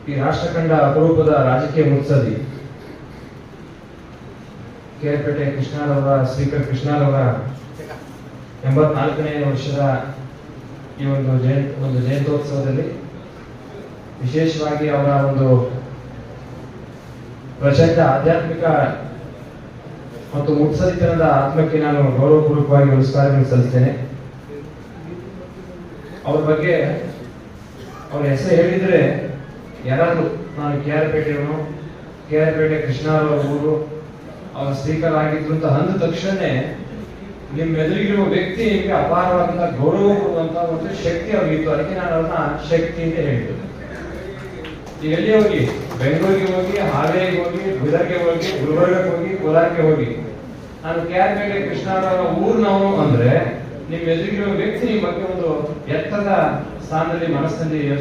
ಈ ರಾಷ್ಟ್ರ ಕಂಡ ಅಪರೂಪದ ರಾಜಕೀಯ ಮುತ್ಸದ್ದಿ ಕೆಆರ್ಪೇಟೆ ಕೃಷ್ಣರವರ ಸ್ಪೀಕರ್ ಕೃಷ್ಣರವರ 84ನೇ ವರ್ಷದ ಈ ಒಂದು ಜಯಂತ್ಯೋತ್ಸವದಲ್ಲಿ ವಿಶೇಷವಾಗಿ ಅವರ ಒಂದು ಪ್ರಚಂಡ ಆಧ್ಯಾತ್ಮಿಕ ಮತ್ತು ಮುತ್ಸದಿತನದ ಆತ್ಮಕ್ಕೆ ನಾನು ಗೌರವಪೂರ್ವಕವಾಗಿ ನಮಸ್ಕಾರಗಳನ್ನು ಸಲ್ಲಿಸ್ತೇನೆ. ಅವ್ರ ಬಗ್ಗೆ ಅವ್ರ ಹೆಸರು ಹೇಳಿದ್ರೆ ಯಾರಾದ್ರೂ ನಾನು ಕೆಆರ್ಪೇಟೆ ಕೃಷ್ಣರವರ ಊರು ಅವ್ರ ಸ್ಪೀಕರ್ ಆಗಿದ್ರು ಅಂತ ಅಂದ ತಕ್ಷಣ ನಿಮ್ಮ ಎದುರಿಗಿರುವ ವ್ಯಕ್ತಿ ನಿಮಗೆ ಅಪಾರವಾದಂತಹ ಗೌರವ ಕೊಡುವಂತ ಒಂದು ಶಕ್ತಿ ಅವ್ರಿಗಿತ್ತು. ಅದಕ್ಕೆ ನಾನು ಅವ್ರನ್ನ ಶಕ್ತಿ ಅಂತ ಹೇಳಿದ್ದು. ನೀವು ಎಲ್ಲಿ ಹೋಗಿ, ಬೆಂಗಳೂರಿಗೆ ಹೋಗಿ, ಹಾವೇರಿಗೆ ಹೋಗಿ, ಬೀದರ್ಗೆ ಹೋಗಿ, ಗುಲ್ಬರ್ಗಕ್ಕೆ ಹೋಗಿ, ಕೋಲಾರಕ್ಕೆ ಹೋಗಿ, ನಾನು ಕೆಆರ್ಪೇಟೆ ಕೃಷ್ಣರವರ ಊರಿನವನು ಅಂದ್ರೆ ನಿಮ್ಮ ಎದುರಿಗಿರುವ ವ್ಯಕ್ತಿ ನಿಮ್ಮ ಬಗ್ಗೆ ಒಂದು ಎತ್ತರದ ಸ್ಥಾನದಲ್ಲಿ ಮನಸ್ಸಿನಲ್ಲಿ ಯೋಚನೆ